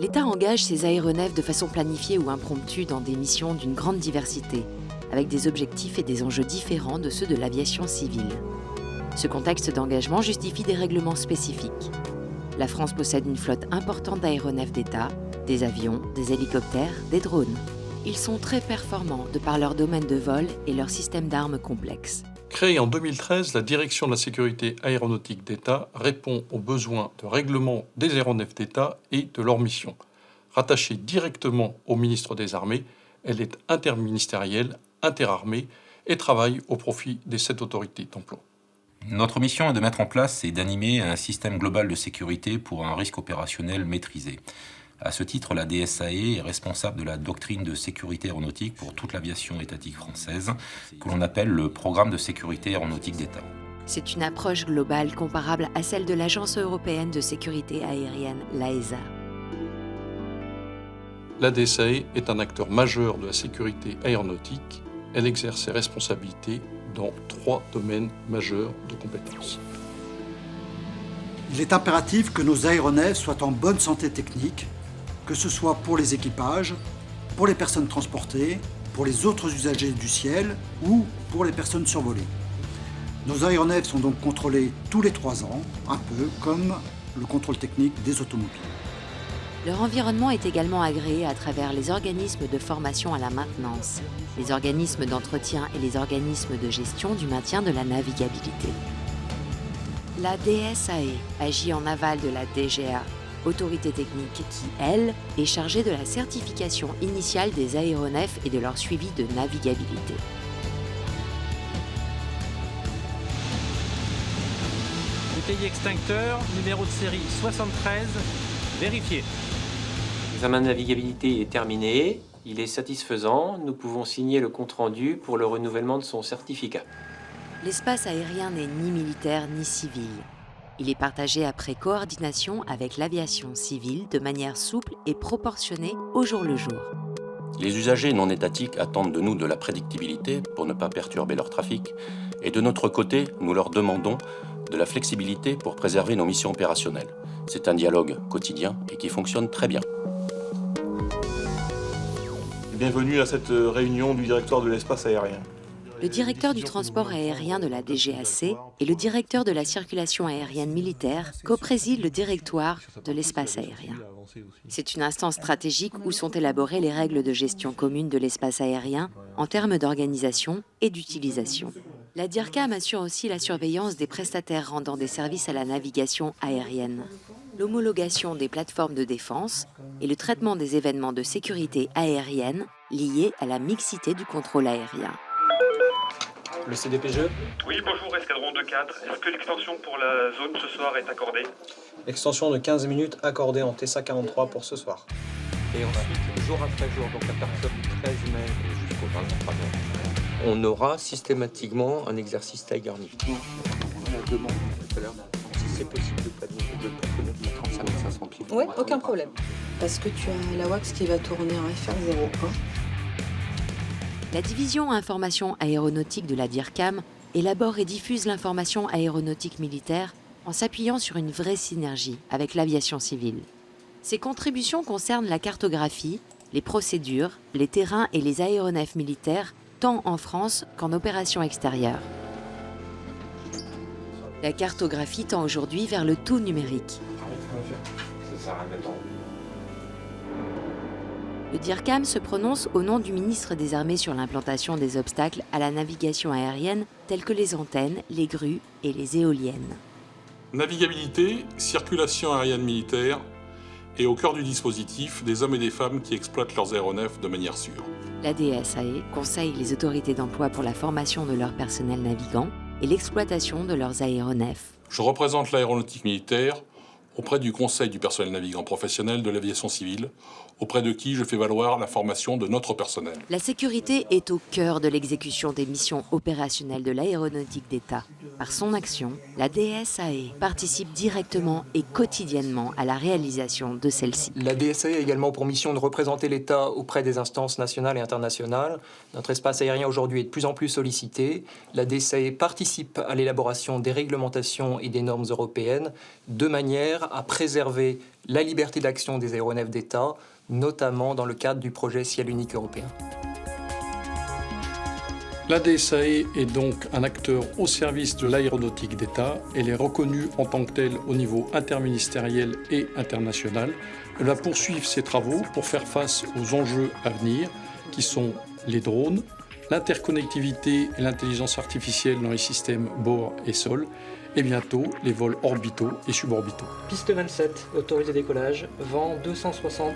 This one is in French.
L'État engage ses aéronefs de façon planifiée ou impromptue dans des missions d'une grande diversité, avec des objectifs et des enjeux différents de ceux de l'aviation civile. Ce contexte d'engagement justifie des règlements spécifiques. La France possède une flotte importante d'aéronefs d'État, des avions, des hélicoptères, des drones. Ils sont très performants de par leur domaine de vol et leur système d'armes complexe. Créée en 2013, la Direction de la sécurité aéronautique d'État répond aux besoins de règlement des aéronefs d'État et de leurs missions. Rattachée directement au ministre des Armées, elle est interministérielle, interarmée et travaille au profit des 7 autorités d'emploi. Notre mission est de mettre en place et d'animer un système global de sécurité pour un risque opérationnel maîtrisé. À ce titre, la DSAE est responsable de la doctrine de sécurité aéronautique pour toute l'aviation étatique française, que l'on appelle le Programme de sécurité aéronautique d'État. C'est une approche globale comparable à celle de l'Agence européenne de sécurité aérienne, l'AESA. La DSAE est un acteur majeur de la sécurité aéronautique. Elle exerce ses responsabilités dans 3 domaines majeurs de compétences. Il est impératif que nos aéronefs soient en bonne santé technique, que ce soit pour les équipages, pour les personnes transportées, pour les autres usagers du ciel ou pour les personnes survolées. Nos aéronefs sont donc contrôlés tous les 3 ans, un peu comme le contrôle technique des automobiles. Leur environnement est également agréé à travers les organismes de formation à la maintenance, les organismes d'entretien et les organismes de gestion du maintien de la navigabilité. La DSAE agit en aval de la DGA, autorité technique qui, elle, est chargée de la certification initiale des aéronefs et de leur suivi de navigabilité. Bouteille extincteur, numéro de série 73, vérifié. L'examen de navigabilité est terminé, il est satisfaisant, nous pouvons signer le compte-rendu pour le renouvellement de son certificat. L'espace aérien n'est ni militaire ni civil. Il est partagé après coordination avec l'aviation civile de manière souple et proportionnée au jour le jour. Les usagers non étatiques attendent de nous de la prédictibilité pour ne pas perturber leur trafic. Et de notre côté, nous leur demandons de la flexibilité pour préserver nos missions opérationnelles. C'est un dialogue quotidien et qui fonctionne très bien. Bienvenue à cette réunion du directoire de l'espace aérien. Le directeur du transport aérien de la DGAC et le directeur de la circulation aérienne militaire coprésident le directoire de l'espace aérien. C'est une instance stratégique où sont élaborées les règles de gestion commune de l'espace aérien en termes d'organisation et d'utilisation. La DIRCAM assure aussi la surveillance des prestataires rendant des services à la navigation aérienne, l'homologation des plateformes de défense et le traitement des événements de sécurité aérienne liés à la mixité du contrôle aérien. Le CDPGE ? Oui, bonjour, escadron de 4. Est-ce que l'extension pour la zone ce soir est accordée ? Extension de 15 minutes accordée en TSA 43 pour ce soir. Et ensuite, jour après jour, donc à partir du 13 mai jusqu'au 23 mai, on aura systématiquement un exercice Tiger Nifty. On demande tout à l'heure si c'est possible de planifier de mettre 35 500 pieds. Oui, aucun problème. Parce que tu as la WAX qui va tourner en FR01. La division information aéronautique de la DIRCAM élabore et diffuse l'information aéronautique militaire en s'appuyant sur une vraie synergie avec l'aviation civile. Ses contributions concernent la cartographie, les procédures, les terrains et les aéronefs militaires, tant en France qu'en opération extérieure. La cartographie tend aujourd'hui vers le tout numérique. Le DIRCAM se prononce au nom du ministre des Armées sur l'implantation des obstacles à la navigation aérienne tels que les antennes, les grues et les éoliennes. Navigabilité, circulation aérienne militaire et au cœur du dispositif, des hommes et des femmes qui exploitent leurs aéronefs de manière sûre. La DSAE conseille les autorités d'emploi pour la formation de leur personnel navigant et l'exploitation de leurs aéronefs. Je représente l'aéronautique militaire auprès du Conseil du personnel navigant professionnel de l'aviation civile, auprès de qui je fais valoir la formation de notre personnel. La sécurité est au cœur de l'exécution des missions opérationnelles de l'aéronautique d'État. Par son action, la DSAE participe directement et quotidiennement à la réalisation de celle-ci. La DSAE a également pour mission de représenter l'État auprès des instances nationales et internationales. Notre espace aérien aujourd'hui est de plus en plus sollicité. La DSAE participe à l'élaboration des réglementations et des normes européennes de manière sert à préserver la liberté d'action des aéronefs d'État, notamment dans le cadre du projet Ciel unique européen. La DSAE est donc un acteur au service de l'aéronautique d'État. Elle est reconnue en tant que telle au niveau interministériel et international. Elle va poursuivre ses travaux pour faire face aux enjeux à venir, qui sont les drones, l'interconnectivité et l'intelligence artificielle dans les systèmes bord et sol, et bientôt les vols orbitaux et suborbitaux. Piste 27, autorisé décollage, vent 260.